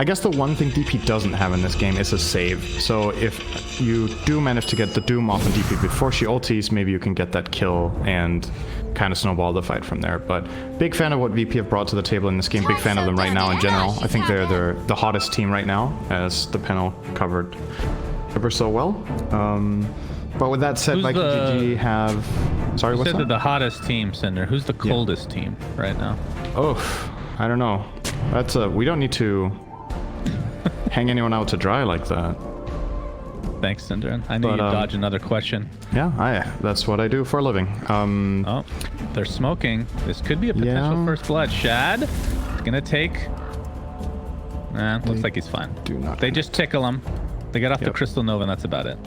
I guess the one thing DP doesn't have in this game is a save. So if you do manage to get the Doom off on DP before she ulties, maybe you can get that kill and kind of snowball the fight from there. But big fan of what VP have brought to the table in this game. Big fan of them right now in general. I think they're the hottest team right now, as the panel covered ever so well. But with that said, Viking GG have... Sorry, what's that? They're the hottest team, Cinder. Who's the coldest team right now? Oh, I don't know. That's we don't need to hang anyone out to dry like that. Thanks, Cinder. I knew you'd dodge another question. Yeah, that's what I do for a living. Oh, they're smoking. This could be a potential first blood. Shad is gonna take... looks like he's fine. They just tickle him. They get off the Crystal Nova, and that's about it.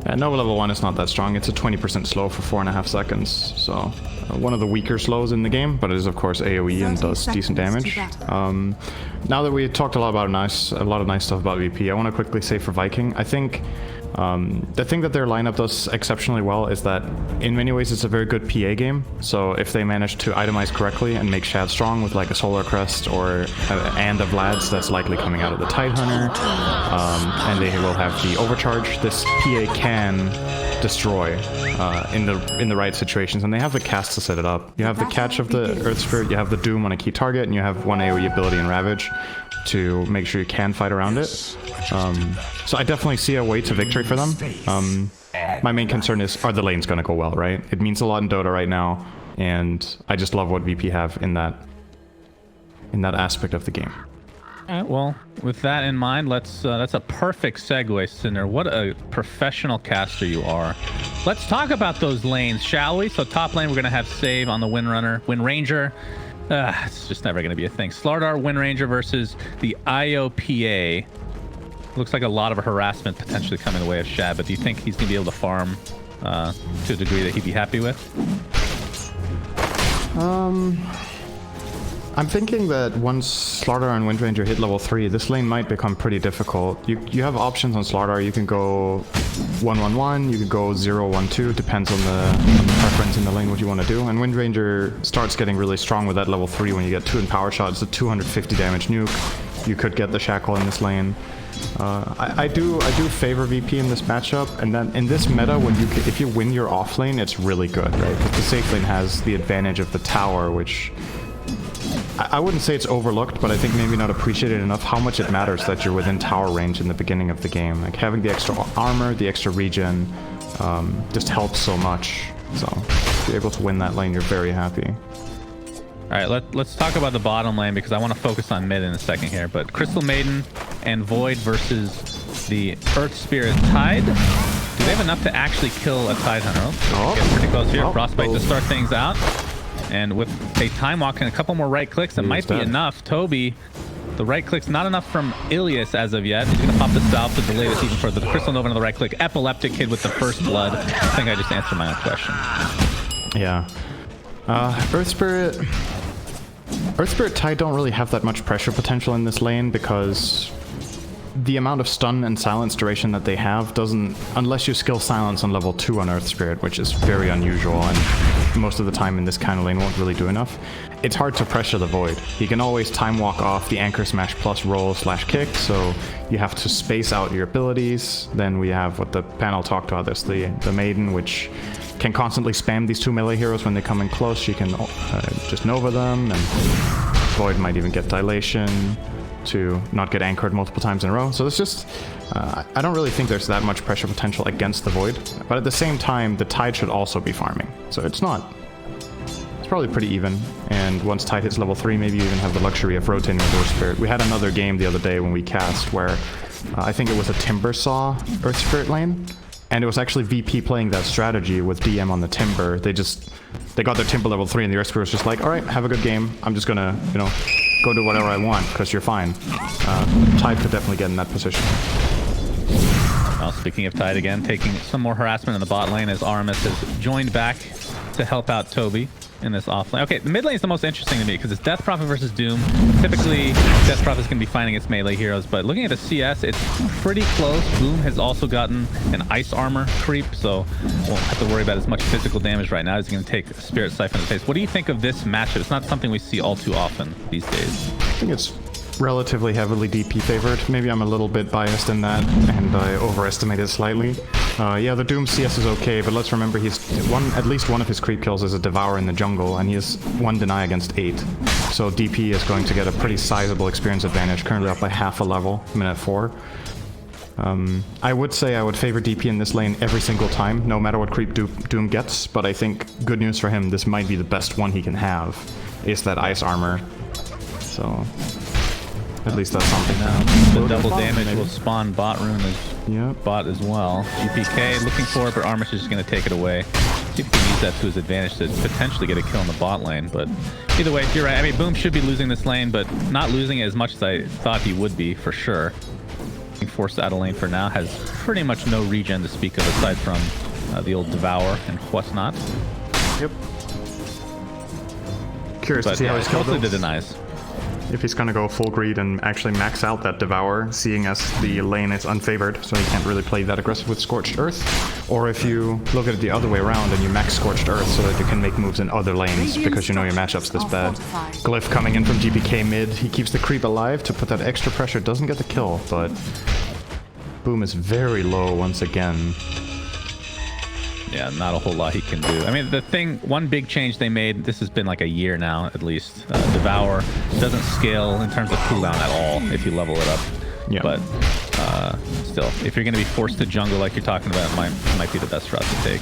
Yeah, Nova level 1 is not that strong. It's a 20% slow for 4.5 seconds. So one of the weaker slows in the game, but it is of course AoE and does decent damage. Now that we talked a lot of nice stuff about VP, I want to quickly say for Viking, I think the thing that their lineup does exceptionally well is that in many ways it's a very good PA game. So if they manage to itemize correctly and make Shad strong with like a Solar Crest or and a Vlad's that's likely coming out of the Tidehunter, and they will have the Overcharge, this PA can destroy in the right situations, and they have the cast to set it up. You have the catch of the Earth Spirit, you have the Doom on a key target, and you have one AoE ability in Ravage to make sure you can fight around it. So I definitely see a way to victory for them. My main concern is, are the lanes going to go well, right? It means a lot in Dota right now, and I just love what VP have in that aspect of the game. All right, well, with that in mind, that's a perfect segue, Cinder. What a professional caster you are. Let's talk about those lanes, shall we? So top lane, we're going to have Save on the Wind Ranger. It's just never going to be a thing. Slardar, Wind Ranger versus the IOPA. Looks like a lot of harassment potentially coming the way of Shad, but do you think he's going to be able to farm to a degree that he'd be happy with? I'm thinking that once Slardar and Wind Ranger hit level 3, this lane might become pretty difficult. You have options on Slardar. You can go 1-1-1, you could go 0-1-2, depends on the preference in the lane what you want to do. And Wind Ranger starts getting really strong with that level 3 when you get 2 in power shot. It's a 250 damage nuke. You could get the Shackle in this lane. I do favor VP in this matchup, and then in this meta, if you win your off lane, it's really good, right? But the safe lane has the advantage of the tower, which I wouldn't say it's overlooked, but I think maybe not appreciated enough how much it matters that you're within tower range in the beginning of the game. Like having the extra armor, the extra regen, just helps so much. So if you're able to win that lane, you're very happy. All right, let's talk about the bottom lane because I want to focus on mid in a second here. But Crystal Maiden and Void versus the Earth Spirit Tide. Do they have enough to actually kill a Tidehunter? Get pretty close here. Frostbite to start things out. And with a Time Walk and a couple more right clicks, it might be enough. Toby, the right click's not enough from Ilias as of yet. He's going to pop the Salve to delay this even further. The Crystal Nova on the right click. Epileptic Kid with the first blood. I think I just answered my own question. Yeah. Earth Spirit Tide don't really have that much pressure potential in this lane because the amount of stun and silence duration that they have doesn't, unless you skill silence on level 2 on Earth Spirit, which is very unusual and most of the time in this kind of lane won't really do enough. It's hard to pressure the Void. He can always time walk off the Anchor Smash plus roll / kick, so you have to space out your abilities. Then we have what the panel talked about, this the Maiden, which can constantly spam these 2 melee heroes when they come in close. She can just Nova them, and Void might even get Dilation to not get anchored multiple times in a row. So it's just, I don't really think there's that much pressure potential against the Void. But at the same time, the Tide should also be farming. So it's probably pretty even. And once Tide hits level 3, maybe you even have the luxury of rotating with Earth Spirit. We had another game the other day when we cast where I think it was a Timber Saw Earth Spirit lane. And it was actually VP playing that strategy with DM on the Timber. They got their Timber level 3 and the Earth Spirit was just like, alright, have a good game. I'm just gonna, go do whatever I want because you're fine. Tide could definitely get in that position. Well, speaking of Tide again, taking some more harassment in the bot lane as Aramis has joined back to help out Toby in this offlane. Okay, the mid lane is the most interesting to me because it's Death Prophet versus Doom. Typically, Death Prophet is going to be fighting its melee heroes, but looking at the CS, it's pretty close. Boom has also gotten an ice armor creep, so won't have to worry about as much physical damage right now as he's going to take Spirit Siphon in the face. What do you think of this matchup? It's not something we see all too often these days. I think it's relatively heavily DP favored. Maybe I'm a little bit biased in that, and I overestimated slightly. Yeah, the Doom CS is okay, but let's remember at least one of his creep kills is a Devour in the jungle, and he has 1 deny against 8. So DP is going to get a pretty sizable experience advantage, currently up by half a level, minute 4. I would say I would favor DP in this lane every single time, no matter what creep Doom gets, but I think good news for him, this might be the best one he can have, is that ice armor. So at least that's something now. The double damage will spawn bot rune as bot as well. GPK looking for it, but Armish is just going to take it away. See if he can use that to his advantage to potentially get a kill in the bot lane. But either way, you're right. I mean, Boom should be losing this lane, but not losing it as much as I thought he would be for sure. Being forced out of lane for now, has pretty much no regen to speak of aside from the old Devour and whatnot. Yep. Curious to see how he's killed mostly the denies. If he's gonna go full greed and actually max out that Devour, seeing as the lane is unfavored, so he can't really play that aggressive with Scorched Earth. Or if you look at it the other way around and you max Scorched Earth so that you can make moves in other lanes because you know your matchup's this bad. Glyph coming in from GPK mid, he keeps the creep alive to put that extra pressure, doesn't get the kill, but Boom is very low once again. Yeah, not a whole lot he can do. I mean, one big change they made, this has been like a year now at least. Devour doesn't scale in terms of cooldown at all if you level it up. Yeah. But still, if you're going to be forced to jungle like you're talking about, it might be the best route to take.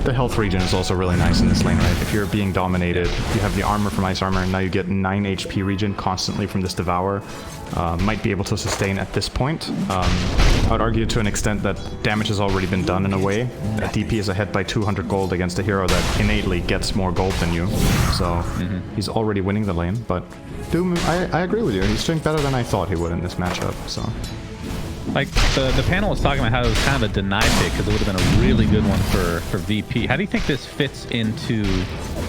The health regen is also really nice in this lane, right? If you're being dominated, you have the armor from Ice Armor, and now you get 9 HP regen constantly from this Devour. Might be able to sustain at this point. I would argue to an extent that damage has already been done in a way. DP is ahead by 200 gold against a hero that innately gets more gold than you. So he's already winning the lane, but Doom, I agree with you. He's doing better than I thought he would in this matchup, so. Like, the panel was talking about how it was kind of a deny pick because it would have been a really good one for VP. How do you think this fits into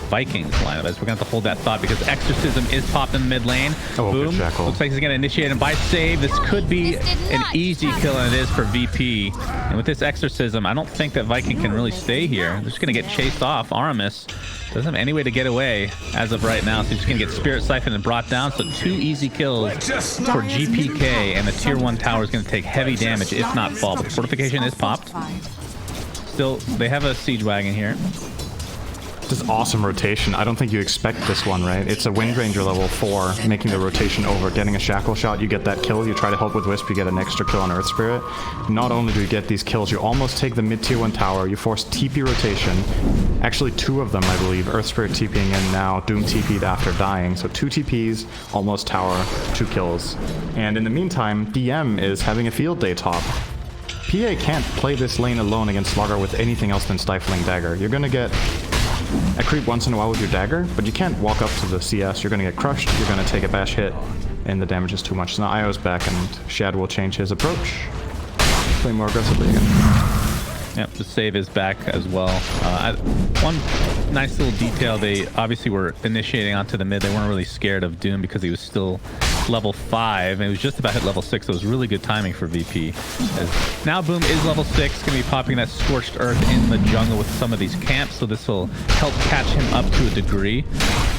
Vikings lineup? As we're going to have to hold that thought because Exorcism is popped in the mid lane. Oh, Boom. Looks like he's going to initiate him by save. This could be an easy kill, and it is for VP. And with this Exorcism, I don't think that Viking can really stay here. They're just going to get chased off. Aramis doesn't have any way to get away as of right now, so he's just going to get Spirit Siphon and brought down. So 2 easy kills for GPK, and the tier 1 tower is going to take heavy damage, if not fall. But the fortification is popped. Still, they have a siege wagon here. This is awesome rotation. I don't think you expect this one, right? It's a Wind Ranger level 4, making the rotation over, getting a Shackle shot, you get that kill, you try to help with Wisp, you get an extra kill on Earth Spirit. Not only do you get these kills, you almost take the mid tier 1 tower, you force TP rotation. Actually 2 of them, I believe. Earth Spirit TPing in now, Doom TP'd after dying. So 2 TPs, almost tower, 2 kills. And in the meantime, DM is having a field day top. PA can't play this lane alone against Slugger with anything else than Stifling Dagger. You're gonna get a creep once in a while with your dagger, but you can't walk up to the CS. You're going to get crushed, you're going to take a bash hit, and the damage is too much. So now Io's back, and Shad will change his approach. Play more aggressively again. Yep, the save is back as well. One nice little detail, they obviously were initiating onto the mid. They weren't really scared of Doom because he was still level 5, and it was just about hit level 6, so it was really good timing for VP. As now Boom is level 6, going to be popping that Scorched Earth in the jungle with some of these camps, so this will help catch him up to a degree.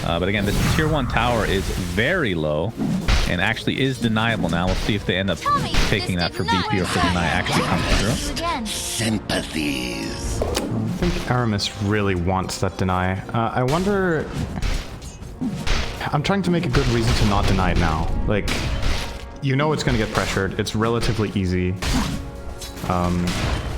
But again, this tier 1 tower is very low, and actually is deniable now. We'll see if they end up taking that for VP or if the deny actually comes through. Sympathies. I think Aramis really wants that deny. I wonder... I'm trying to make a good reason to not deny it now. Like, you know it's going to get pressured. It's relatively easy.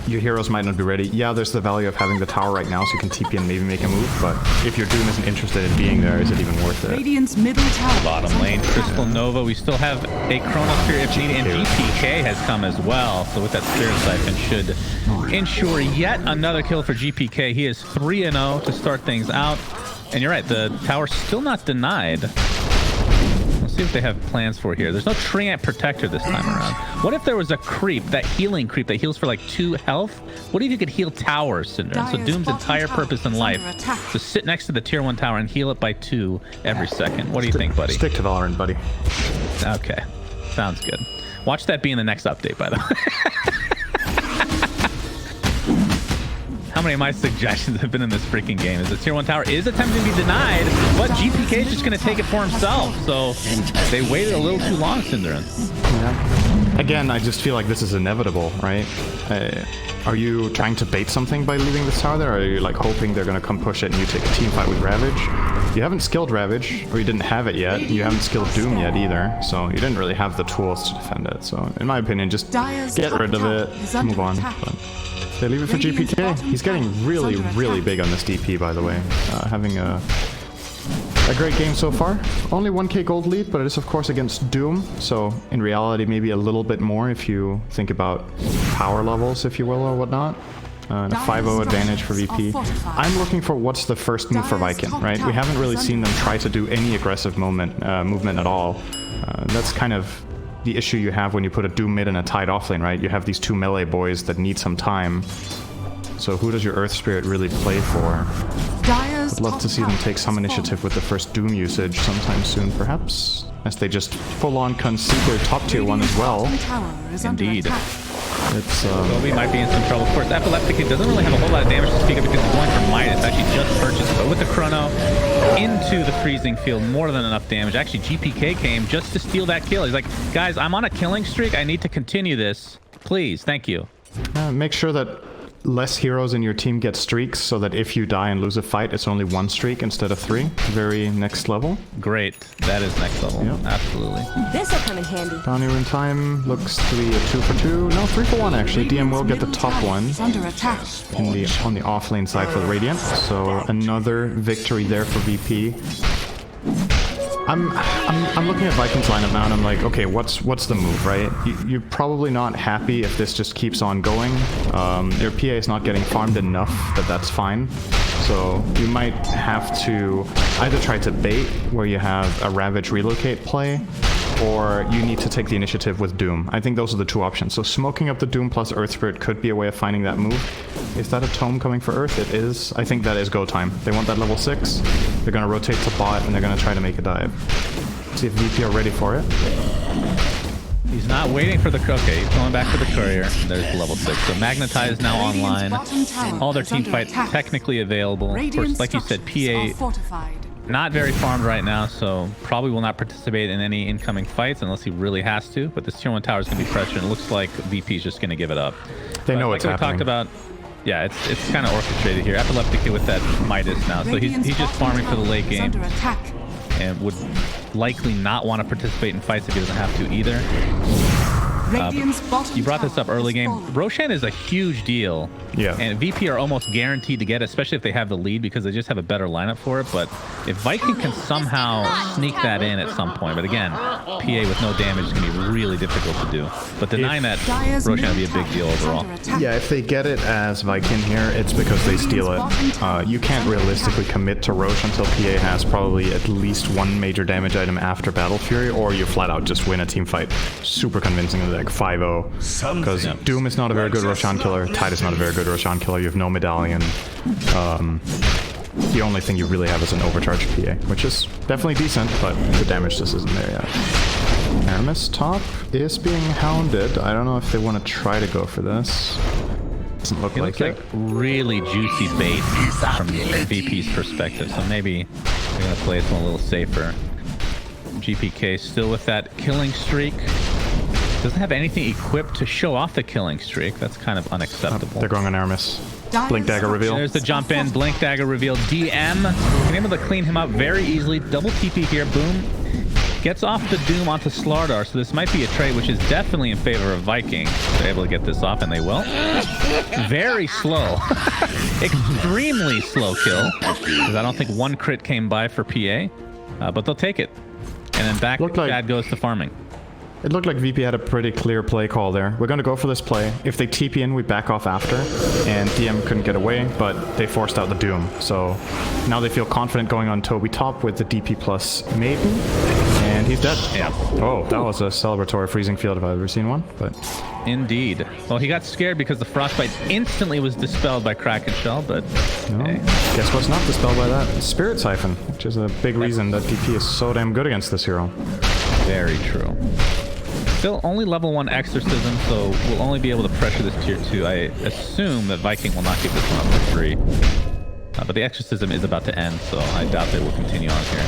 Your heroes might not be ready. Yeah, there's the value of having the tower right now, so you can TP and maybe make a move, but if your Doom isn't interested in being there, is it even worth it? Radiant's middle tower. Bottom lane, Crystal Nova. We still have a Chronosphere if needed, and GPK has come as well. So with that Spirit Siphon should ensure yet another kill for GPK. He is 3-0 to start things out. And you're right, the tower's still not denied. Let's see what they have plans for here. There's no Treant Protector this time around. What if there was a creep, that healing creep that heals for like 2 health? What if you could heal towers, Syndrome? So Doom's entire purpose in life is to sit next to the tier 1 tower and heal it by 2 every second. What do you think, buddy? Stick to Valorant, buddy. Okay, sounds good. Watch that be in the next update, by the way. how many of my suggestions have been in this freaking game. Is the tier 1 tower is attempting to be denied, but GPK is just going to take it for himself. So they waited a little too long, Synderin. Yeah. Again, I just feel like this is inevitable, right? Are you trying to bait something by leaving this tower there, or are you like hoping they're gonna come push it and you take a team fight with Ravage? You haven't skilled Ravage, or you didn't have it yet. You haven't skilled Doom yet either, so you didn't really have the tools to defend it. So in my opinion, just get rid of it, move on. But they leave it for GPK. He's getting really, really big on this DP, by the way. Having a great game so far. Only 1k gold lead, but it is of course against Doom, so in reality maybe a little bit more if you think about power levels, if you will, or whatnot. A 5-0 advantage for VP. I'm looking for what's the first move for Viking, right? We haven't really seen them try to do any aggressive movement at all. That's kind of the issue you have when you put a Doom mid and a Tide offlane, right? You have these two melee boys that need some time. So who does your Earth Spirit really play for? I'd love to see them take some initiative with the first Doom usage sometime soon, perhaps, as they just full-on concede their top tier one as well. Indeed. It's Kobe might be in some trouble. Of course, epileptick doesn't really have a whole lot of damage to speak of because he's going for Midas. Actually just purchased, but with the chrono into the freezing field, more than enough damage. Actually, GPK came just to steal that kill. He's like, guys, I'm on a killing streak. I need to continue this. Please, thank you. make sure that less heroes in your team get streaks, so that if you die and lose a fight, it's only 1 streak instead of 3. Very next level. Great. That is next level. Yep. Absolutely. This'll come in handy. Bounty rune time looks to be a 2 for 2. No, 3 for 1 actually. DM will get the top one on the offlane side for the Radiant. So another victory there for VP. I'm looking at Vikings lineup now and I'm like, okay, what's the move, right? You're probably not happy if this just keeps on going. Their PA is not getting farmed enough that that's fine. So you might have to either try to bait, where you have a Ravage relocate play, or you need to take the initiative with Doom. I think those are the 2 options. So smoking up the Doom plus Earth Spirit could be a way of finding that move. Is that a tome coming for Earth? It is. I think that is go time. They want that level 6. They're going to rotate to bot, and they're going to try to make a dive. See if VP are ready for it. He's not waiting for the... Okay, he's going back for the courier. There's the level 6. So Magnetize is now online. All their team fight technically available. Of course, like you said, PA... not very farmed right now, so probably will not participate in any incoming fights unless he really has to. But this tier 1 tower is going to be pressured, and it looks like VP is just going to to give it up. They know what's happening. Talked about, yeah, it's kind of orchestrated here. Epileptick with that Midas now, so he's just farming for the late game, and would likely not want to participate in fights if he doesn't have to either. You brought this up early game. Roshan is a huge deal. Yeah. And VP are almost guaranteed to get it, especially if they have the lead, because they just have a better lineup for it. But if Viking can somehow sneak that in at some point, but again, PA with no damage is going to be really difficult to do. But denying that, Roshan would be a big deal overall. Yeah, if they get it as Viking here, it's because they steal it. You can't realistically commit to Roche until PA has probably at least 1 major damage item after Battle Fury, or you flat out just win a team fight. Super convincing, like 5-0. Because Doom is not a very good Roshan killer, Tide is not a very good Roshan killer, you have no medallion. The only thing you really have is an overcharged PA, which is definitely decent, but the damage just isn't there yet. Aramis top is being hounded. I don't know if they want to try to go for this. Doesn't look like it. Like really juicy bait from VP's perspective, so maybe they're going to play this one a little safer. GPK still with that killing streak. Doesn't have anything equipped to show off the killing streak. That's kind of unacceptable. They're going on Aramis. Blink dagger reveal. There's the jump in. Blink dagger reveal. DM. Been able to clean him up very easily. Double TP here. Boom. Gets off the Doom onto Slardar. So this might be a trade which is definitely in favor of Viking. They're able to get this off, and they will. Very slow. Extremely slow kill. Because I don't think 1 crit came by for PA. But they'll take it. And then back Chad goes to farming. It looked like VP had a pretty clear play call there. We're going to go for this play. If they TP in, we back off after. And DM couldn't get away, but they forced out the Doom. So now they feel confident going on Toby top with the DP plus Maiden. And he's dead. Yeah. Oh, that was a celebratory freezing field if I've ever seen one. But indeed. Well, he got scared because the Frostbite instantly was dispelled by Kraken Shell, but no. Hey. Guess what's not dispelled by that? Spirit Siphon, which is a big reason that DP is so damn good against this hero. Very true. Still only level 1 exorcism, so we'll only be able to pressure this tier 2. I assume that Viking will not give this one up for free. But the exorcism is about to end, so I doubt they will continue on here.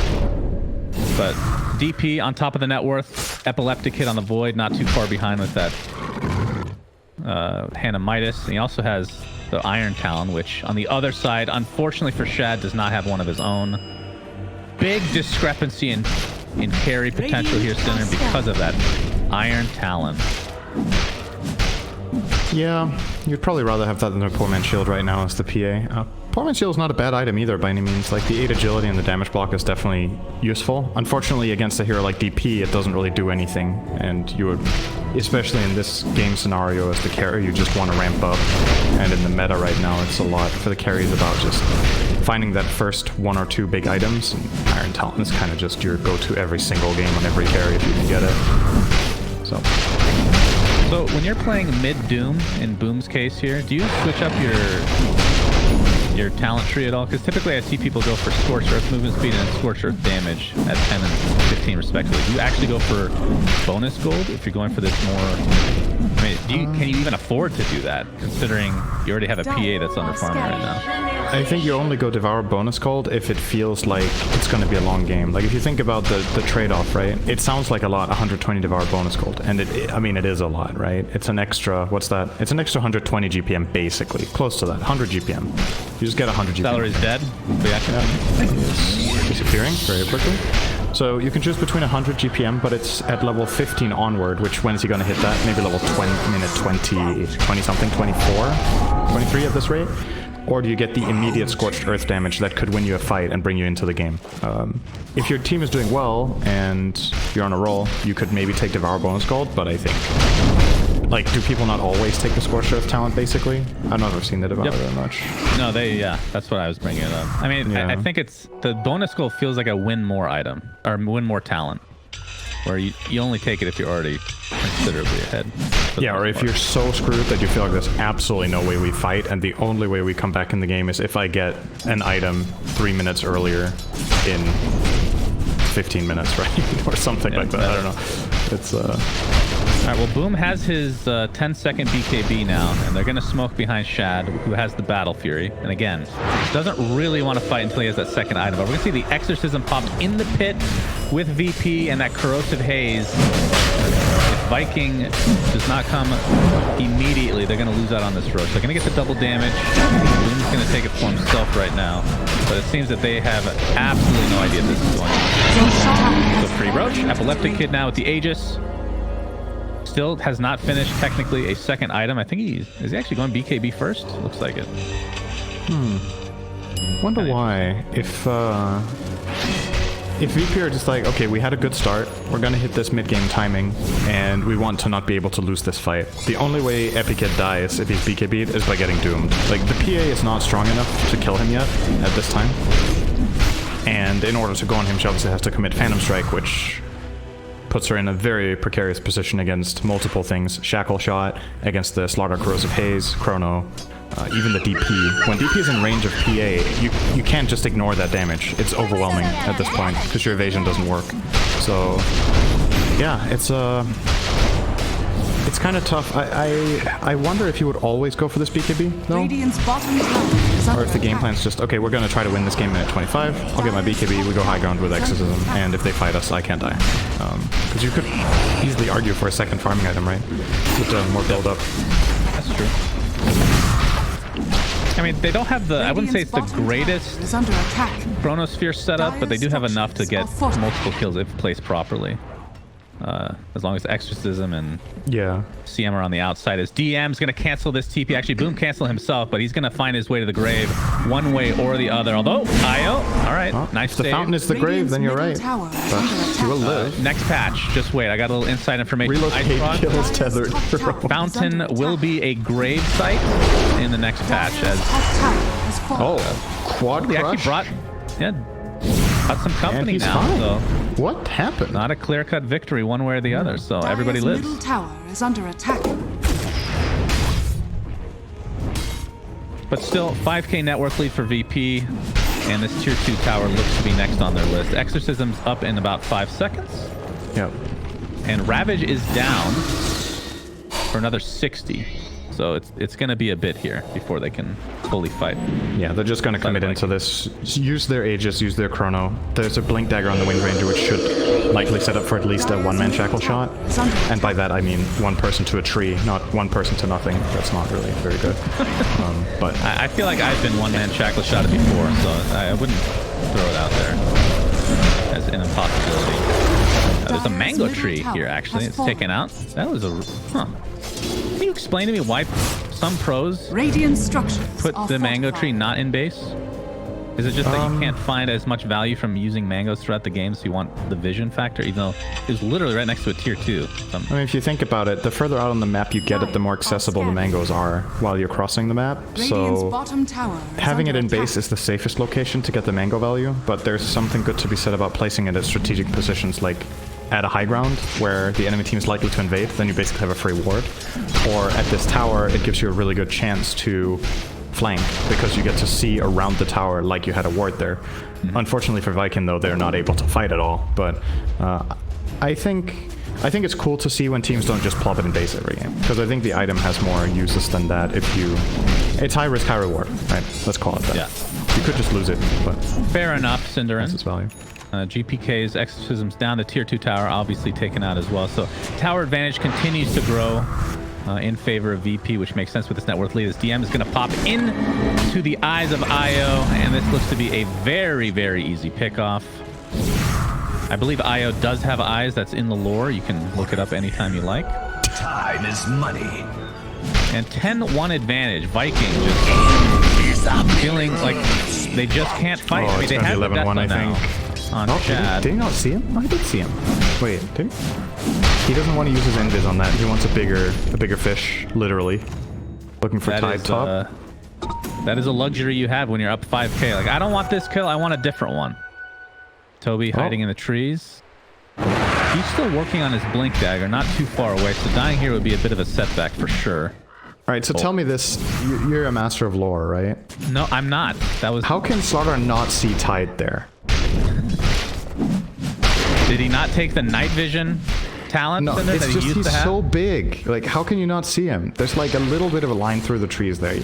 But DP on top of the net worth, epileptic hit on the Void, not too far behind with that Hand of Midas. And he also has the Iron Talon, which on the other side, unfortunately for Shad, does not have one of his own. Big discrepancy in carry potential here, Sinner, because of that Iron Talon. Yeah, you'd probably rather have that than a Poor Man's Shield right now as the PA. Poor Man's Shield is not a bad item either by any means. Like, the 8 agility and the damage block is definitely useful. Unfortunately, against a hero like DP, it doesn't really do anything. And you would, especially in this game scenario as the carry, you just want to ramp up. And in the meta right now, it's a lot for the carries about just finding that first 1 or 2 big items. And Iron Talon is kind of just your go-to every single game on every carry if you can get it. So when you're playing mid-Doom, in Boom's case here, do you switch up your talent tree at all? Because typically I see people go for Scorched Earth movement speed and Scorched Earth damage at 10 and 15 respectively. Do you actually go for bonus gold if you're going for this more... I mean, can you even afford to do that, considering you already have a PA that's under farming right now? I think you only go Devour bonus gold if it feels like it's going to be a long game. Like, if you think about the trade-off, right? It sounds like a lot, 120 Devour bonus gold. And I mean, it is a lot, right? It's an extra, what's that? It's an extra 120 GPM, basically. Close to that, 100 GPM. You just get 100 GPM. Salary's dead. It's disappearing very quickly. So you can choose between 100 GPM, but it's at level 15 onward, which when is he going to hit that? Maybe level 20 something, 24, 23 at this rate? Or do you get the immediate Scorched Earth damage that could win you a fight and bring you into the game? If your team is doing well and you're on a roll, you could maybe take Devour bonus gold, but I think... Like, do people not always take the Scorched Earth talent, basically? I've never seen the Devour that much. No, yeah, that's what I was bringing it up. I mean, yeah. I think it's... The bonus gold feels like a win more item, or win more talent, where you only take it if you're already considerably ahead. Yeah, or if you're so screwed that you feel like there's absolutely no way we fight, and the only way we come back in the game is if I get an item 3 minutes earlier in 15 minutes, right? Or something like that. I don't know. It's All right, well, Boom has his 10-second BKB now, and they're going to smoke behind Shad, who has the Battle Fury. And again, doesn't really want to fight until he has that second item. But we're going to see the Exorcism popped in the pit with VP and that Corrosive Haze. If Viking does not come immediately, they're going to lose out on this Roach. They're going to get the double damage. Boom's going to take it for himself right now. But it seems that they have absolutely no idea this is going on. So free Roach, Epileptic Kid now with the Aegis. Still has not finished technically a second item. I think is he actually going BKB first? Looks like it. Wonder why. If VP are just like, okay, we had a good start, we're gonna hit this mid-game timing, and we want to not be able to lose this fight. The only way Epikid dies if he's BKB'd is by getting doomed. Like, the PA is not strong enough to kill him yet at this time. And in order to go on him, she obviously has to commit Phantom Strike, which puts her in a very precarious position against multiple things. Shackle Shot, against the Slaughter Corrosive Haze, Chrono, even the DP. When DP is in range of PA, you can't just ignore that damage. It's overwhelming at this point, because your evasion doesn't work. So, yeah, it's kind of tough. I wonder if you would always go for this BKB, though? Or if the game plan's just, okay, we're going to try to win this game in at 25, I'll get my BKB, we go high ground with Exorcism, and if they fight us, I can't die. Because you could easily argue for a second farming item, right? With more build-up. That's true. I mean, they don't have the, I wouldn't say it's the greatest Chronosphere setup, but they do have enough to get multiple kills if placed properly. As long as Exorcism and CM are on the outside. As DM's going to cancel this TP. Actually, Boom cancel himself, but he's going to find his way to the grave one way or the other. Although, IO, all right, well, nice if the save. fountain is the grave, then you're right. But you will live. Next patch, just wait. I got a little inside information. Relocate kills tethered. Fountain will be a grave site in the next patch. As quad they crush. actually brought some company now. Fine. So what happened? not a clear-cut victory one way or the other. So everybody lives. Middle tower is under attack. But still, 5k network lead for VP, and this tier 2 tower looks to be next on their list. Exorcism's up in about 5 seconds. Yep. And Ravage is down for another 60. So it's going to be a bit here before they can fully fight. Yeah, they're just going to commit into this. Use their Aegis, use their Chrono. There's a Blink Dagger on the Wind Ranger, which should likely set up for at least a one-man Shackle shot. And by that, I mean one person to a tree, not one person to nothing. That's not really very good. But I feel like I've been one-man Shackle shotted before, so I wouldn't throw it out there as an impossibility. There's a mango tree here, actually. It's taken out. That was a... Huh. Can you explain to me why some pros put the mango tree not in base? Is it just that you can't find as much value from using mangoes throughout the game, so you want the vision factor, even though it's literally right next to a tier 2? I mean, if you think about it, the further out on the map you get it, the more accessible the mangoes are while you're crossing the map. So having it in base is the safest location to get the mango value, but there's something good to be said about placing it at strategic positions, like at a high ground where the enemy team is likely to invade. Then you basically have a free ward. Or at this tower, it gives you a really good chance to flank because you get to see around the tower like you had a ward there. Unfortunately for Viking, though, they're not able to fight at all. But I think it's cool to see when teams don't just plop it in base every game, because I think the item has more uses than that. It's high risk, high reward, right? Let's call it that. Yeah. You could just lose it, but fair enough, Cinderin. That's its value. GPK's Exorcism's down. The tier 2 tower obviously taken out as well. So tower advantage continues to grow in favor of VP, which makes sense with this net worth lead. This DM is going to pop into the eyes of IO, and this looks to be a very, very easy pickoff. I believe IO does have eyes. That's in the lore. You can look it up anytime you like. Time is money. And 10-1 advantage. Viking just feeling like they just can't fight. Oh, I mean, they have the 11-1, I think. On Chad. Did he not see him? I did see him. Wait, did he? He doesn't want to use his invis on that. He wants a bigger fish, literally. Looking for Tide top. That is a luxury you have when you're up 5k. Like, I don't want this kill. I want a different one. Toby hiding in the trees. He's still working on his Blink Dagger, not too far away. So dying here would be a bit of a setback for sure. All right, so tell me this. You're a master of lore, right? No, I'm not. That was... How can Slaughter not see Tide there? Did he not take the night vision talent No, in there it's that he just used he's to have? so big. Like, how can you not see him? There's like a little bit of a line through the trees there.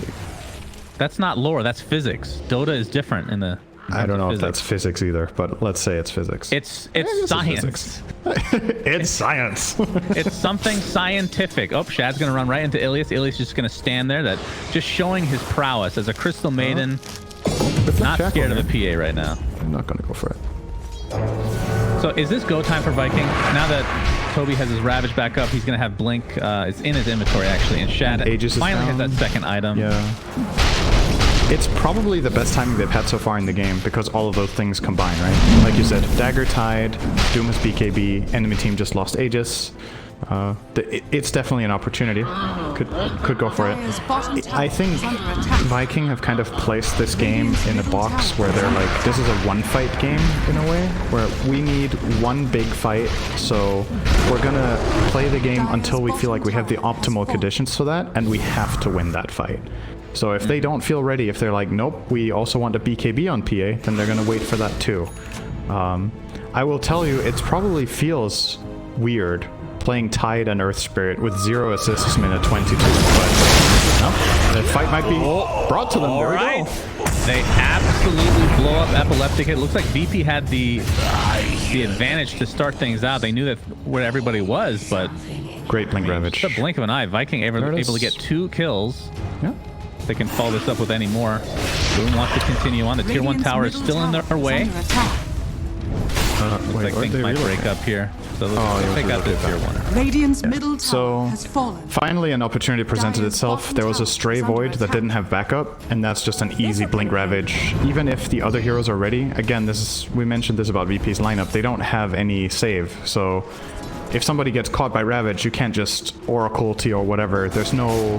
That's not lore. That's physics. Dota is different in the... I don't know if that's physics either, but let's say it's physics. It's science. It's science. It's something scientific. Oh, Shad's going to run right into Ilias. Ilias is just going to stand there, that just showing his prowess as a Crystal Maiden. Not scared of a PA right now. I'm not going to go for it. So is this go time for Viking? Now that Toby has his Ravage back up, he's going to have Blink. It's in his inventory, actually. And Shad finally has that second item. Yeah. It's probably the best timing they've had so far in the game, because all of those things combine, right? Like you said, Dagger Tide, Doom is BKB, enemy team just lost Aegis. It's definitely an opportunity. Could go for it. I think Viking have kind of placed this game in a box where they're like, this is a one-fight game in a way, where we need one big fight, so we're gonna play the game until we feel like we have the optimal conditions for that, and we have to win that fight. So if they don't feel ready, if they're like, nope, we also want a BKB on PA, then they're gonna wait for that too. I will tell you, it probably feels weird playing Tide and Earth Spirit with 0 assists minute 22, but the fight might be brought to them. All right. They absolutely blow up Epileptic. It looks like VP had the advantage to start things out. They knew that where everybody was, but great Blink Ravage. Just a blink of an eye. Viking able to get 2 kills. Yeah. They can follow this up with any more. Boom wants to continue on. The tier 1 tower is still in their way. Looks like things might break up here. So let's take out the tier 1. Radiant's middle tower has fallen. Finally, an opportunity presented itself. There was a stray Void that didn't have backup, and that's just an easy Blink Ravage. Even if the other heroes are ready, again, we mentioned this about VP's lineup, they don't have any save, so if somebody gets caught by Ravage, you can't just Oracle T or whatever. There's no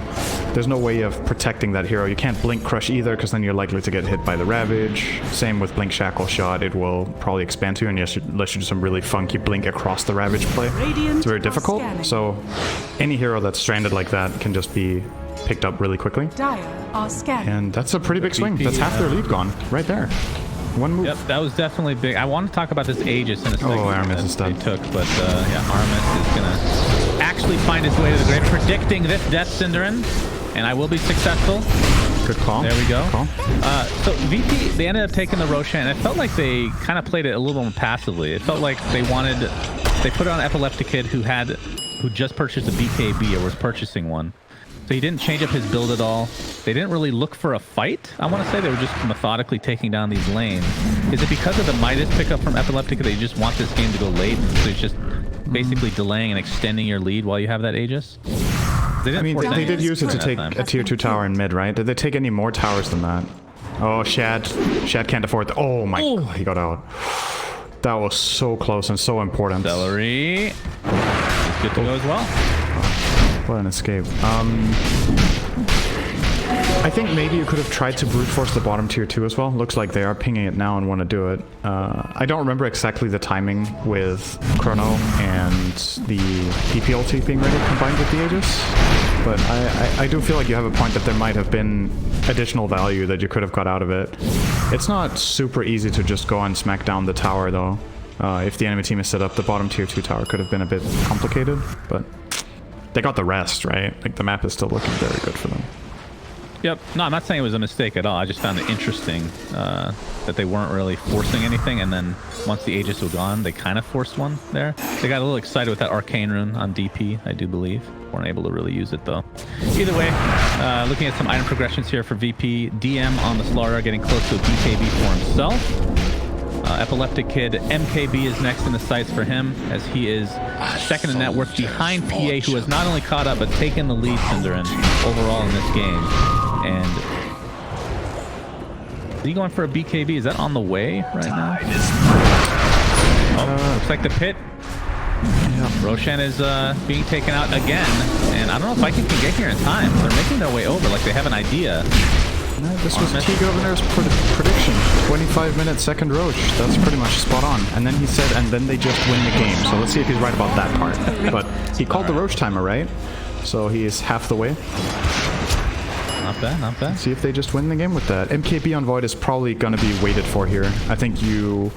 way of protecting that hero. You can't Blink Crush either, because then you're likely to get hit by the Ravage. Same with Blink Shackle Shot. It will probably expand to you unless you do some really funky Blink across the Ravage play. It's very difficult. So any hero that's stranded like that can just be picked up really quickly. And that's a pretty big swing. That's half their lead gone right there. One move. Yep, that was definitely big. I want to talk about this Aegis in a second. Aramis is done. They took, but yeah, Aramis is gonna actually find his way to the grave, predicting this death, Cinderin, and I will be successful. Good call. There we go. Good call. So VP, they ended up taking the Roshan. It felt like they kind of played it a little more passively. It felt like they put it on epileptick1d who just purchased a BKB or was purchasing one. So he didn't change up his build at all. They didn't really look for a fight. I want to say they were just methodically taking down these lanes. Is it because of the Midas pickup from epileptick1d that you just want this game to go late? So it's just basically delaying and extending your lead while you have that Aegis? They did use it to take a tier 2 tower in mid, right? Did they take any more towers than that? Oh, Shad can't afford oh my god, he got out. That was so close and so important. Celery is good to go as well. What an escape. I think maybe you could have tried to brute force the bottom tier 2 as well. Looks like they are pinging it now and want to do it. I don't remember exactly the timing with Chrono and the PP ulti being ready combined with the Aegis, but I do feel like you have a point that there might have been additional value that you could have got out of it. It's not super easy to just go and smack down the tower though. If the enemy team is set up, the bottom tier 2 tower could have been a bit complicated, but they got the rest, right? Like the map is still looking very good for them. Yep. No, I'm not saying it was a mistake at all. I just found it interesting that they weren't really forcing anything, and then once the Aegis was gone, they kind of forced one there. They got a little excited with that Arcane Rune on DP, I do believe. Weren't able to really use it, though. Either way, looking at some item progressions here for VP. DM on the Slaughter, getting close to a BKB for himself. epileptick1d, MKB is next in the sights for him, as he is second in net worth behind PA, who has not only caught up, but taken the lead, Cinderin, overall in this game. And is he going for a BKB? Is that on the way right now? Oh, looks like the pit. Yeah. Roshan is being taken out again, and I don't know if Viking can get here in time. They're making their way over like they have an idea. No, this was T-Governor's prediction. 25-minute second Roche. That's pretty much spot on. And then he said, and then they just win the game. So let's see if he's right about that part. But he called the Roche timer, right? So he's half the way. Not bad, not bad. See if they just win the game with that. MKB on Void is probably going to be waited for here. I think you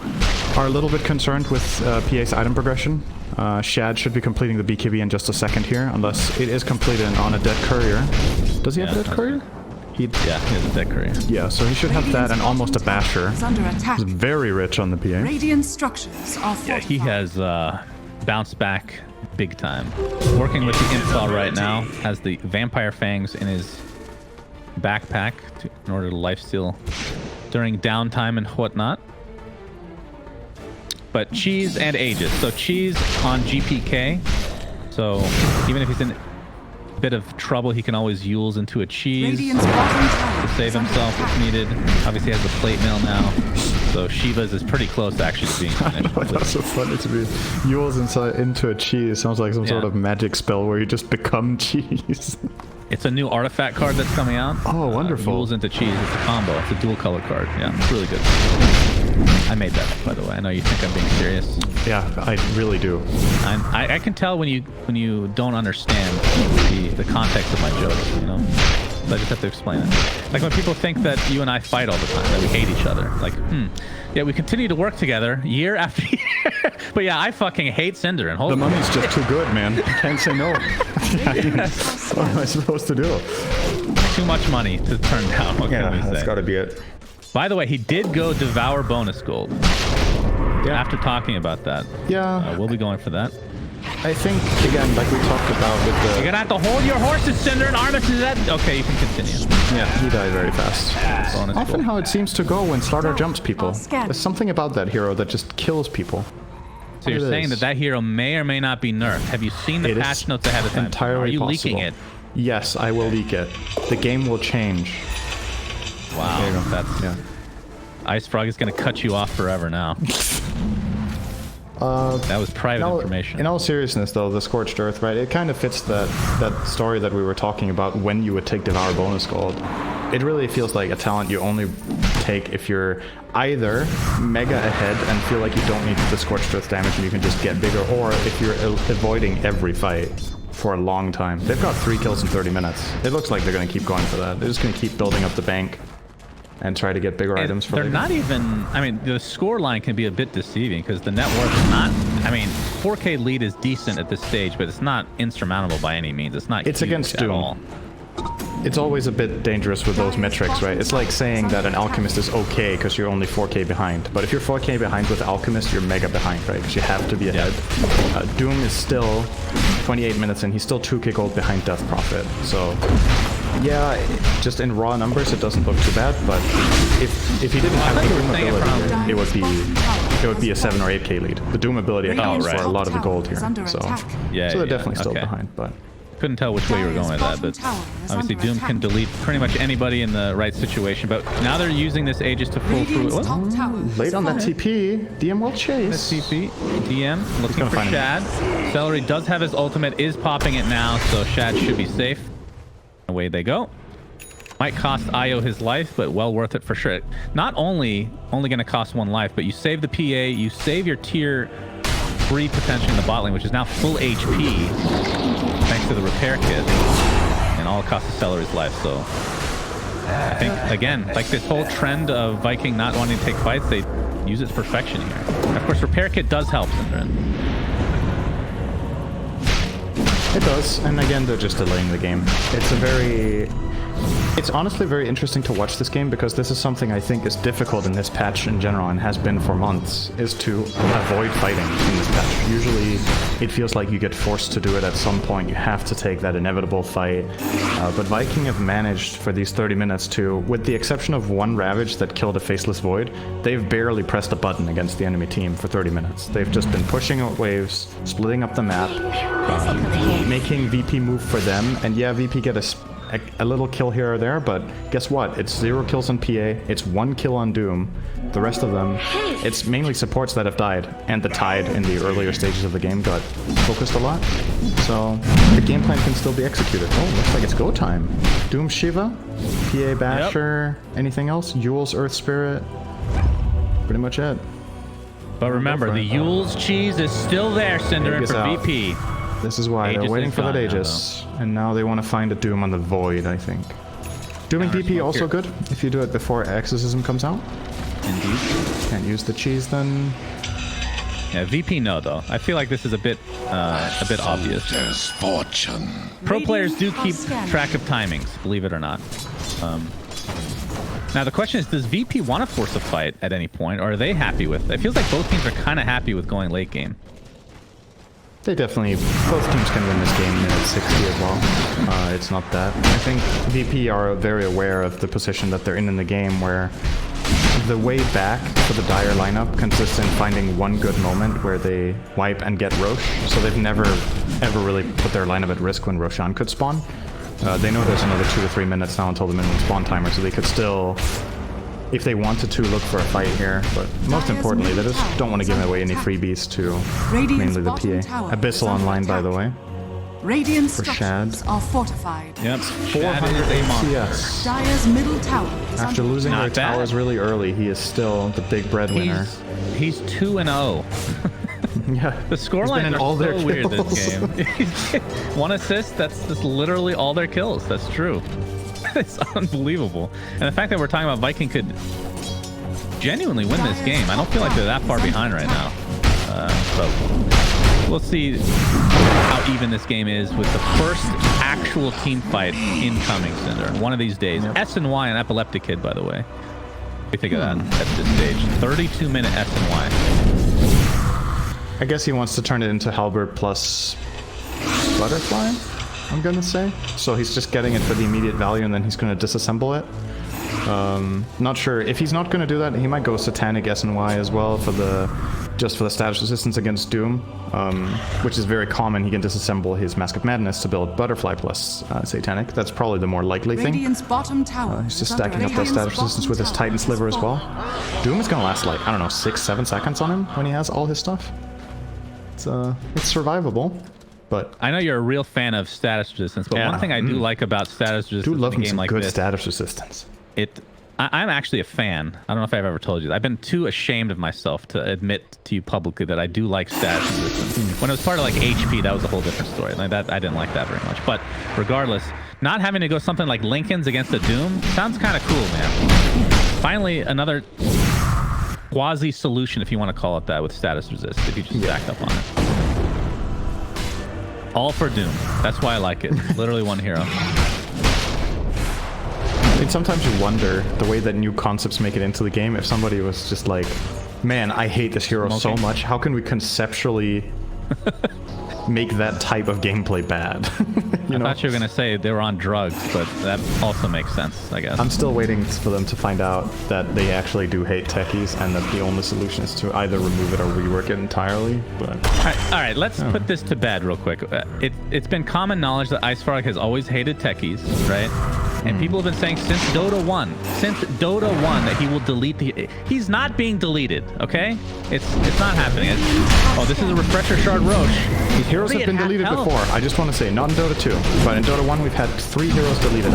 are a little bit concerned with PA's item progression. Shad should be completing the BKB in just a second here, unless it is completed on a dead courier. Does he have a dead courier? Yeah, he has a dead courier. Yeah, so he should have that and almost a basher. He's very rich on the PA. Radiant structures are fortified. Yeah, he has bounced back big time. Working with the install right now, has the Vampire Fangs in his backpack in order to lifesteal during downtime and whatnot. But Cheese and Aegis. So Cheese on GPK. So even if he's in a bit of trouble, he can always Yules into a Cheese to save himself if needed. Obviously has the plate mail now. So Shiva's is pretty close to actually being finished. That's so funny to me. Yules into a Cheese sounds like some sort of magic spell where you just become Cheese. It's a new artifact card that's coming out. Oh, wonderful. Yules into Cheese. It's a combo. It's a dual color card. Yeah, it's really good. I made that up, by the way. I know you think I'm being serious. Yeah, I really do. I can tell when you don't understand the context of my jokes, you know? So I just have to explain it. Like when people think that you and I fight all the time, that we hate each other. Like, yeah, we continue to work together year after year. But yeah, I fucking hate Cinderin. The money's just too good, man. I can't say no. What am I supposed to do? Too much money to turn down. What can we say? That's got to be it. By the way, he did go Devour bonus gold. Yeah. After talking about that. Yeah. We'll be going for that. I think, again, like we talked about with the... You're gonna have to hold your horses, Cinder, and Armis is that... Okay, you can continue. Yeah, he died very fast. Often how it seems to go when Slaughter jumps people. There's something about that hero that just kills people. So you're saying that hero may or may not be nerfed. Have you seen the patch notes ahead of time? Entirely Are you possible. leaking it? Yes, I will leak it. The game will change. Wow. There you go. That's... Yeah. Ice Frog is gonna cut you off forever now. That was private information. In all seriousness, though, the Scorched Earth, right? It kind of fits that story that we were talking about when you would take Devour bonus gold. It really feels like a talent you only take if you're either mega ahead and feel like you don't need the Scorched Earth damage and you can just get bigger, or if you're avoiding every fight for a long time. They've got 3 kills in 30 minutes. It looks like they're going to keep going for that. They're just going to keep building up the bank. and try to get bigger items for they're later. not even, I mean, the score line can be a bit deceiving because the net worth is not, I mean, 4K lead is decent at this stage, but it's not insurmountable by any means. It's not It's huge against at Doom. all. It's always a bit dangerous with those metrics, right? It's like saying that an Alchemist is okay because you're only 4K behind. But if you're 4K behind with Alchemist, you're mega behind, right? Because you have to be ahead. Doom is still 28 minutes in. He's still 2K gold behind Death Prophet. So, yeah, just in raw numbers, it doesn't look too bad. But if he didn't have the Doom ability, it would be a 7 or 8K lead. The Doom ability accounts for a lot of the gold here. So they're definitely still behind, but... Couldn't tell which way you were going with that, but obviously Doom can delete pretty much anybody in the right situation. But now they're using this Aegis to pull through. Late on that TP, DM will chase. That TP, DM looking for Shad. Celery does have his ultimate, is popping it now, so Shad should be safe. Away they go. Might cost Io his life, but well worth it for sure. Not only going to cost 1 life, but you save the PA, you save your tier 3 potentially in the bot lane, which is now full HP. Thanks to the repair kit, and all it costs is Celery's life. So I think, again, like this whole trend of Viking not wanting to take fights, they use its perfection here. Of course, repair kit does help, Syndrin. It does, and again, they're just delaying the game. It's honestly very interesting to watch this game because this is something I think is difficult in this patch in general and has been for months, is to avoid fighting in this patch. Usually it feels like you get forced to do it at some point. You have to take that inevitable fight. But Viking have managed for these 30 minutes to, with the exception of one Ravage that killed a Faceless Void, they've barely pressed a button against the enemy team for 30 minutes. They've just been pushing out waves, splitting up the map, making VP move for them, and yeah, VP get a little kill here or there, but guess what? It's 0 kills on PA, it's 1 kill on Doom. The rest of them, it's mainly supports that have died, and the Tide in the earlier stages of the game got focused a lot. So the game plan can still be executed. Oh, looks like it's go time. Doom Shiva, PA Basher, anything else? Yule's Earth Spirit, pretty much it. But remember, the Yule's cheese is still there, Syndrin, for VP. This is why they're waiting for that Aegis, and now they want to find a Doom on the Void, I think. Doom and DP also good if you do it before Exorcism comes out. Indeed. Can't use the cheese then. Yeah, VP no though. I feel like this is a bit obvious. Fortune. Pro players do keep track of timings, believe it or not. Now the question is, does VP want to force a fight at any point, or are they happy with it? It feels like both teams are kind of happy with going late game. They definitely, both teams can win this game at 60 as well. It's not that. I think VP are very aware of the position that they're in the game, where the way back for the Dire lineup consists in finding one good moment where they wipe and get Rosh, so they've never ever really put their lineup at risk when Roshan could spawn. They know there's another 2 to 3 minutes now until the minimum spawn timer, so they could still, if they wanted to, look for a fight here. But most importantly, they just don't want to give away any freebies to mainly the PA. Abyssal online, by the way. Radiant for structures Shad. are fortified. Yep, 400 ACS. Dire's middle tower. After losing their towers really early, he is still the big breadwinner. He's 2-0. Yeah, the scoreline is all so weird this game. 1 assist, that's just literally all their kills. That's true. It's unbelievable. And the fact that we're talking about Viking could genuinely win this game, I don't feel like they're that far behind right now. So we'll see how even this game is with the first actual team fight incoming, Cinder. One of these days. Yep. S&Y and epileptick1d, by the way. What do you think of that at this stage? 32-minute S&Y. I guess he wants to turn it into Halberd plus Butterfly, I'm gonna say. So he's just getting it for the immediate value and then he's gonna disassemble it. Not sure. If he's not gonna do that, he might go Satanic S&Y as well for the status resistance against Doom, which is very common. He can disassemble his Mask of Madness to build Butterfly plus Satanic. That's probably the more likely thing. Bottom tower he's just stacking up that status resistance with his Titan Sliver as well. Doom is gonna last like, I don't know, 6-7 seconds on him when he has all his stuff. It's survivable, but I know you're a real fan of status resistance, but one thing I do like about status resistance in a game like good this, status resistance. I'm actually a fan. I don't know if I've ever told you that. I've been too ashamed of myself to admit to you publicly that I do like status resistance. When it was part of like HP, that was a whole different story. Like that, I didn't like that very much. But regardless, not having to go something like Lincoln's against a Doom sounds kind of cool, man. Finally, another quasi solution, if you want to call it that, with status resist. If you just back up on it. All for Doom. That's why I like it. Literally one hero. I mean, sometimes you wonder the way that new concepts make it into the game. If somebody was just like, man, I hate this hero so much. How can we conceptually make that type of gameplay bad? I thought you were going to say they were on drugs, but that also makes sense, I guess. I'm still waiting for them to find out that they actually do hate techies and that the only solution is to either remove it or rework it entirely. But all right, let's put this to bed real quick. It's been common knowledge that Icefrog has always hated techies, right? And people have been saying since Dota 1 that he will delete the... He's not being deleted, okay? It's not happening. Oh, this is a refresher shard Roche. These heroes have been deleted before. I just want to say, not in Dota 2, but in Dota 1 we've had 3 heroes deleted.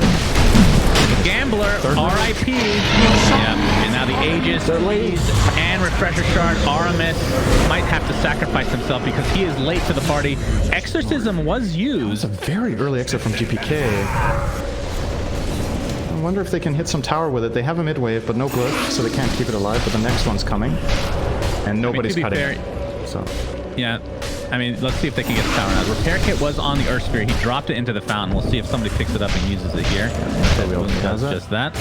Gambler, R.I.P. Yeah, and now the Aegis and refresher shard Aramis might have to sacrifice himself because he is late to the party. Exorcism was used. It's a very early exit from GPK. I wonder if they can hit some tower with it. They have a mid-wave, but no glyph, so they can't keep it alive, but the next one's coming. And nobody's cutting it. So. Yeah, I mean, let's see if they can get the tower out. Repair kit was on the Earth Sphere. He dropped it into the fountain. We'll see if somebody picks it up and uses it here. Does just that.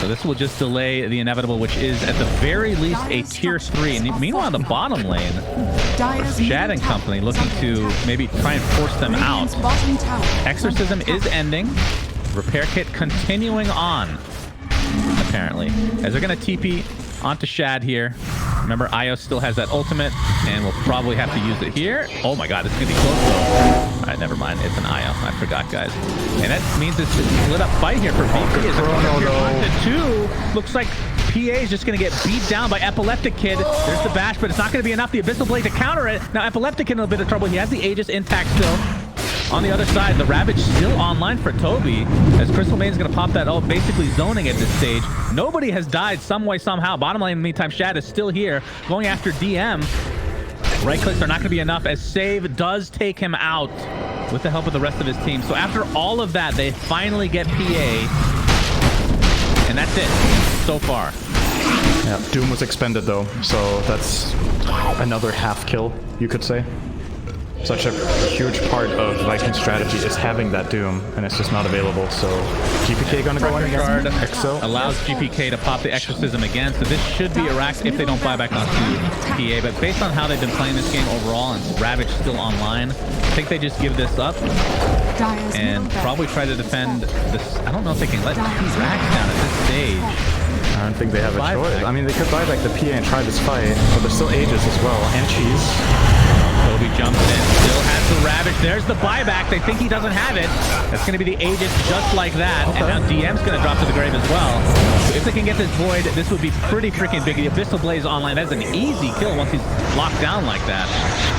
So this will just delay the inevitable, which is at the very least a tier 3. And meanwhile, the bottom lane, Shad and company looking to maybe try and force them out. Exorcism is ending. Repair kit continuing on, apparently, as they're going to TP onto Shad here. Remember, Io still has that ultimate, and we'll probably have to use it here. Oh my god, it's going to be close, though. All right, never mind. It's an Io. I forgot, guys. And that means it's a split-up fight here for VP. Dota2 looks like PA is just going to get beat down by Epileptic1d. There's the bash, but it's not going to be enough. The Abyssal Blade to counter it. Now, Epileptic1d in a bit of trouble. He has the Aegis intact still. On the other side, the Ravage still online for Toby, as Crystal Maiden's going to pop that ult, basically zoning at this stage. Nobody has died some way, somehow. Bottom lane, in the meantime, Shad is still here, going after DM. Right clicks are not going to be enough, as Save does take him out with the help of the rest of his team. So after all of that, they finally get PA, and that's it so far. Yeah, Doom was expended, though, so that's another half kill, you could say. Such a huge part of Viking strategy is having that Doom, and it's just not available, so GPK gonna go in again. Exo allows GPK to pop the Exorcism again, so this should be a rack if they don't buy back onto PA, but based on how they've been playing this game overall, and Ravage still online, I think they just give this up and probably try to defend this. I don't know if they can let 2 racks down at this stage. I don't think they have a choice. I mean, they could buy back the PA and try this fight, but there's still Aegis as well, and Cheese. Toby jumps in, still has the Ravage. There's the buyback. They think he doesn't have it. That's going to be the Aegis just like that. Okay. And now DM's going to drop to the grave as well. So if they can get this Void, this would be pretty freaking big. The Abyssal Blaze online, that's an easy kill once he's locked down like that.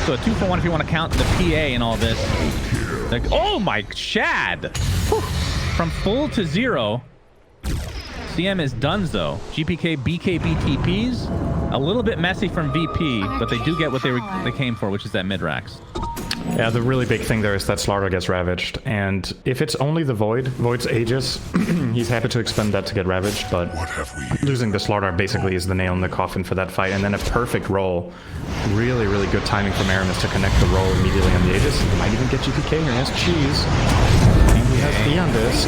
So a 2-for-1 if you want to count the PA in all this. Like, oh my, Shad! Whew. From full to 0. CM is donezo. GPK, BKB TPs. A little bit messy from VP, but they do get what they came for, which is that mid-racks. Yeah, the really big thing there is that Slardar gets ravaged, and if it's only the Void's Aegis, he's happy to expend that to get ravaged, but losing the Slardar basically is the nail in the coffin for that fight, and then a perfect roll. Really, really good timing from Aramis to connect the roll immediately on the Aegis. He might even get GPK here. He has Cheese. He has Eondis.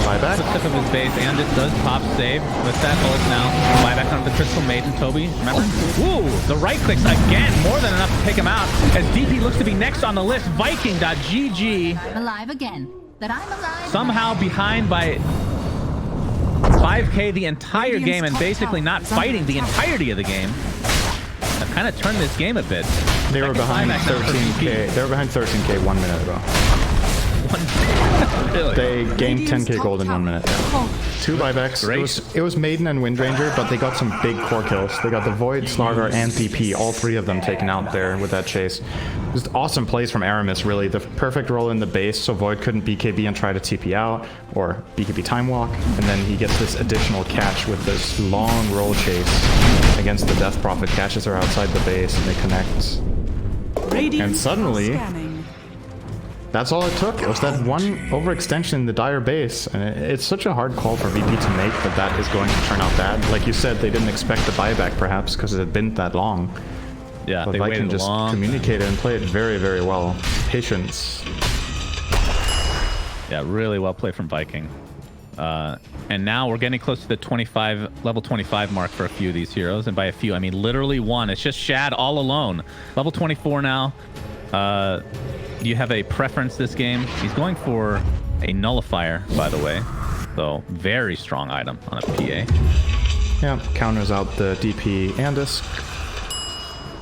Buyback. The tip of his base. Eondis does pop save with that ult now. Buyback on the Crystal Maiden, Toby. Remember? Ooh, the right clicks again. More than enough to take him out. As DP looks to be next on the list. Viking.gg. I'm alive again. That I'm alive. Somehow behind by 5k the entire game and basically not fighting the entirety of the game. I've kind of turned this game a bit. They were behind 13k. They were behind 13k 1 minute ago. Really? They gained 10k gold in 1 minute. 2 buybacks. It was Maiden and Windranger, but they got some big core kills. They got the Void, Slardar, and DP, all 3 of them taken out there with that chase. Just awesome plays from Aramis, really. The perfect roll in the base, so Void couldn't BKB and try to TP out, or BKB time walk, and then he gets this additional catch with this long roll chase against the Death Prophet. Catches are outside the base, and they connect. And suddenly, That's all it took. It was that one overextension in the Dire base. And it's such a hard call for VP to make, but that is going to turn out bad. Like you said, they didn't expect the buyback perhaps because it had been that long. Yeah, but they Viking waited just long. communicated and played very, very well. Patience. Yeah, really well played from Viking. And now we're getting close to the level 25 mark for a few of these heroes. And by a few, I mean literally one. It's just Shad all alone. Level 24 now. Do you have a preference this game? He's going for a nullifier, by the way. So very strong item on a PA. Yeah, counters out the DP Andisk.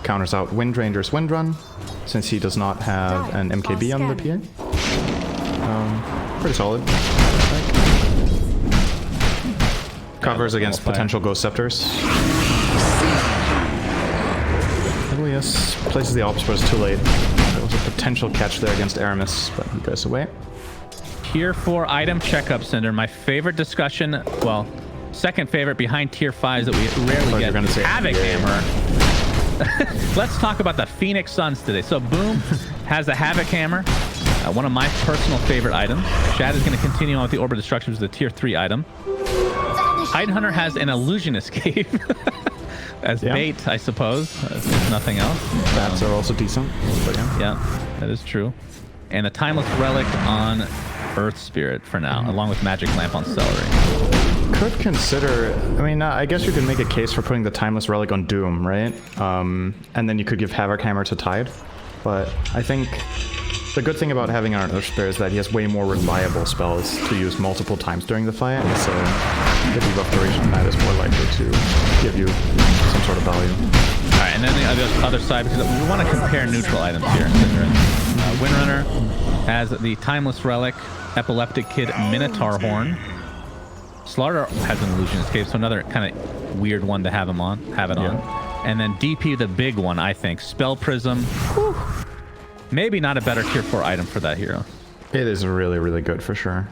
Counters out Windranger's Windrun, since he does not have an MKB on the PA. Pretty solid. Covers against potential Ghost Scepters. Ilias places the Alps, but it's too late. There was a potential catch there against Aramis, but he goes away. Tier 4 item checkup, Cinder. My favorite discussion, well, second favorite behind tier 5s that we rarely get. Gonna say Havoc Hammer. Let's talk about the Phoenix Suns today. So Boom has the Havoc Hammer, one of my personal favorite items. Shad is going to continue on with the Orb of Destruction, which is the tier 3 item. Tidehunter has an Illusion Escape as bait, I suppose. If nothing else. Bats are also decent. But yeah, that is true. And a Timeless Relic on Earth Spirit for now, along with Magic Lamp on Celery. Could consider, I mean, I guess you could make a case for putting the Timeless Relic on Doom, right? And then you could give Havoc Hammer to Tide. But I think the good thing about having an Earth Spirit is that he has way more reliable spells to use multiple times during the fight, and so the debuff duration of that is more likely to give you some sort of value. Alright, and then the other side, because we want to compare neutral items here. Windrunner has the Timeless Relic, Epileptick1d Minotaur Horn. Slaughter has an Illusion Escape, so another kind of weird one to have it on. And then DP, the big one, I think. Spell Prism. Whew. Maybe not a better tier 4 item for that hero. It is really, really good for sure.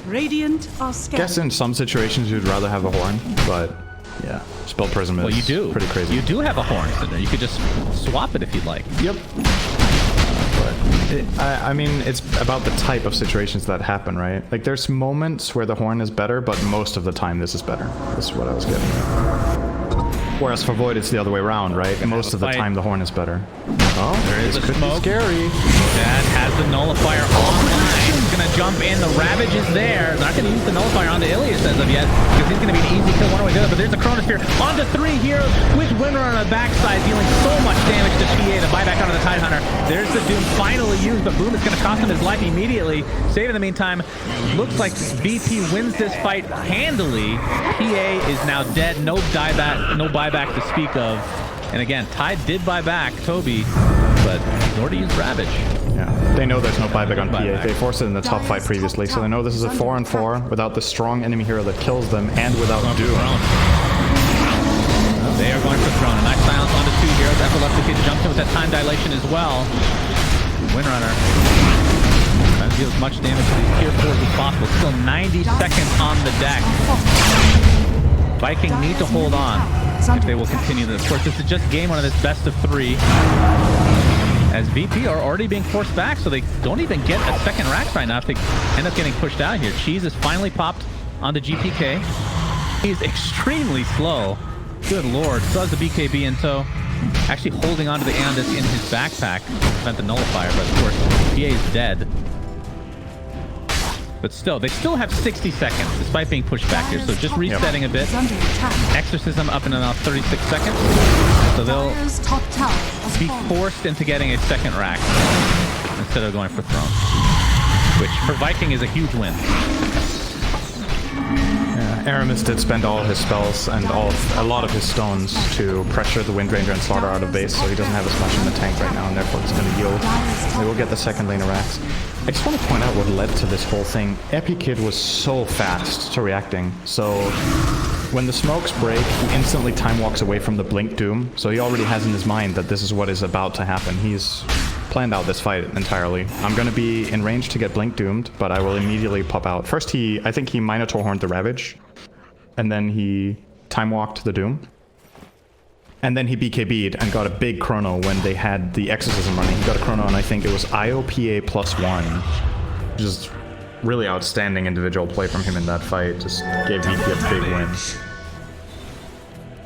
Radiant are I scared. guess in some situations you'd rather have a horn, but yeah, Spell Prism is Well, you do. pretty crazy. You do have a horn, Cinder. You could just swap it if you'd like. Yep. I mean, it's about the type of situations that happen, right? Like, there's moments where the horn is better, but most of the time this is better. That's what I was getting at. Whereas for Void, it's the other way around, right? Most of the time the horn is better. Oh, There is this a could smoke. be scary. That has the Nullifier online. He's going to jump in. The Ravage is there. Not going to use the Nullifier onto Ilias as of yet, because he's going to be an easy kill one way or the other. But there's a Chronosphere onto 3 heroes with Windrunner on the backside, dealing so much damage to PA. The buyback onto the Tidehunter. There's the Doom finally used, but Boom is going to cost him his life immediately. Save in the meantime. Looks like VP wins this fight handily. PA is now dead. No buyback to speak of. And again, Tide did buy back Toby, but nor to use Ravage. Yeah, they know there's no buyback on PA. They forced it in the top fight previously, so they know this is a 4-on-4 without the strong enemy hero that kills them and without Doom. They are going for Throne. A nice silence onto 2 heroes. Epileptick1d jumps in with that time dilation as well. Windrunner trying to deal as much damage to these tier 4s as possible. Still 90 seconds on the deck. Viking need to hold on if they will continue this. Of course, this is just game 1 of this best of 3. As VP are already being forced back, so they don't even get a second Rax right now if they end up getting pushed out here. Cheese is finally popped onto GPK. He's extremely slow. Good lord. Still has the BKB in tow. Actually holding onto the Andis in his backpack to prevent the Nullifier, but of course, PA is dead. But still, they still have 60 seconds despite being pushed back here. So just resetting a bit. Exorcism up in about 36 seconds. So they'll be forced into getting a second rack instead of going for Throne. Which for Viking is a huge win. Yeah, Aramis did spend all his spells and a lot of his stones to pressure the Windranger and Slaughter out of base, so he doesn't have as much in the tank right now, and therefore he's going to yield. They will get the second lane of racks. I just want to point out what led to this whole thing. Epi1d was so fast to reacting, so when the smokes break, he instantly time walks away from the Blink Doom, so he already has in his mind that this is what is about to happen. He's planned out this fight entirely. I'm going to be in range to get Blink Doomed, but I will immediately pop out. First, I think he Minotaur Horned the Ravage, and then he time walked the Doom. And then he BKB'd and got a big chrono when they had the exorcism running. He got a chrono, and I think it was IOPA +1. Just really outstanding individual play from him in that fight. Just gave VP a big win.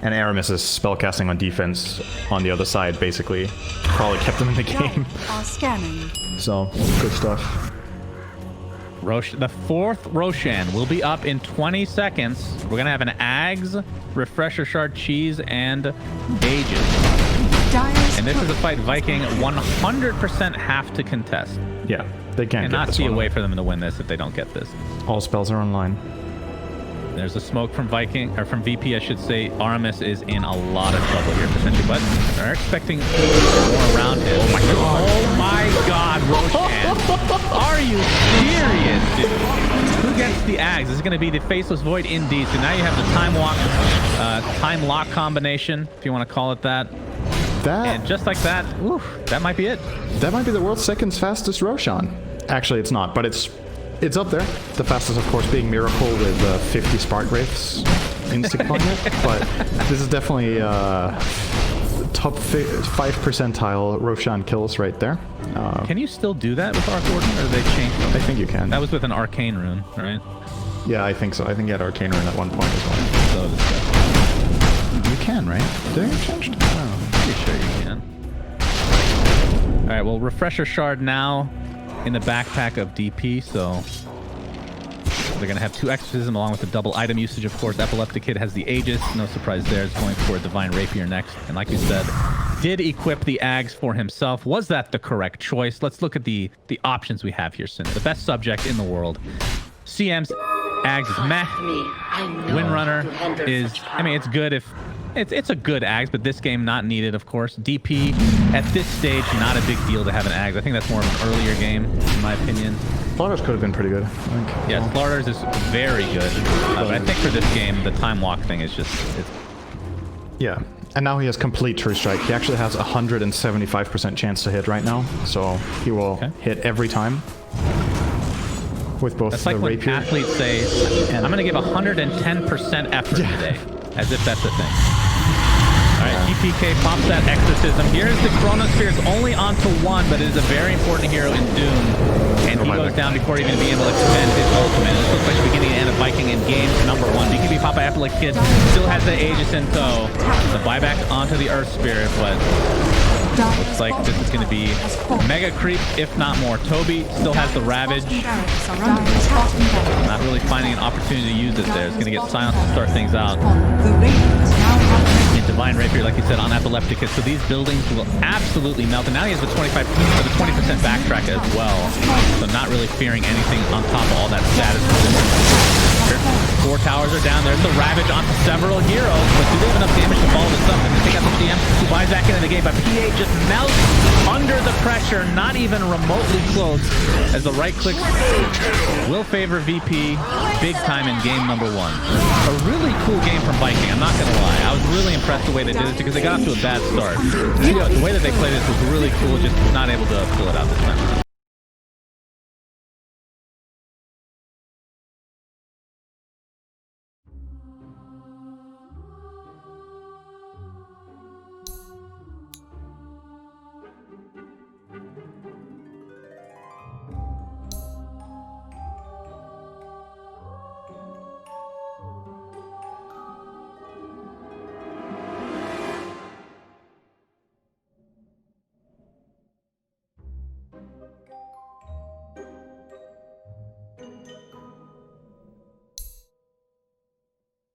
And Aramis's spellcasting on defense on the other side basically probably kept him in the game. Are scanning. So, good stuff. The fourth Roshan will be up in 20 seconds. We're going to have an Ags, Refresher Shard Cheese, and Aegis. And this is a fight Viking 100% have to contest. Yeah, they can't and get not this see a one. way for them to win this if they don't get this. All spells are online. There's a smoke from Viking, or from VP, I should say. Aramis is in a lot of trouble here, potentially, but they're expecting more around him. Oh my god, Roshan. Are you serious, dude? Who gets the Ags? This is going to be the Faceless Void indeed. So now you have the time lock combination, if you want to call it that. And just like that, that might be it. That might be the world's second fastest Roshan. Actually, it's not, but it's up there. The fastest, of course, being Miracle with 50 Spark Wraiths insta-killing it. But this is definitely top 5 percentile Roshan kills right there. Can you still do that with Arc Warden, or did they change them? I think you can. That was with an Arcane Rune, right? Yeah, I think so. I think you had Arcane Rune at one point as well. So disgusting. You can, right? Did they change? Oh, pretty sure you can. All right, well, Refresher Shard now in the backpack of DP, so they're going to have 2 Exorcism along with the double item usage, of course. Epileptick1d has the Aegis. No surprise there. Is going for a Divine Rapier next. And like you said, did equip the Ags for himself. Was that the correct choice? Let's look at the options we have here, Sin. The best subject in the world. CM's Ags is meh. Windrunner is, I mean, it's good if... It's a good Ags, but this game not needed, of course. DP, at this stage, not a big deal to have an Ags. I think that's more of an earlier game, in my opinion. Slaughters could have been pretty good, I think. Yeah, Slaughters is very good. But I think for this game, the time walk thing is just... Yeah, and now he has complete True Strike. He actually has 175% chance to hit right now, so he will hit every time. With both That's the like when rapier. athletes say, I'm going to give 110% effort today. As if that's a thing. All right, GPK pops that Exorcism. Here's the Chronosphere. It's only onto 1, but it is a very important hero in Doom. And he goes down before even being able to expend his ultimate. This looks like the beginning and end of Viking in game number 1. BKB Papa Epileptick1d still has the Aegis in tow. The buyback onto the Earth Spirit, but looks like this is going to be mega creep, if not more. Toby still has the Ravage. Not really finding an opportunity to use it there. It's going to get silent to start things out. And Divine Rapier, like you said, on Epileptick1d. So these buildings will absolutely melt. And now he has the 20% backtrack as well. So not really fearing anything on top of all that status. 4 towers are down. There's the Ravage onto several heroes. But do they have enough damage to follow this up? And they take out the CM, who buys back into the game. But PA just melts under the pressure, not even remotely close, as the right click will favor VP big time in game number 1. A really cool game from Viking, I'm not going to lie. I was really impressed the way they did it because they got off to a bad start. The way that they played this was really cool, just not able to pull it out this time.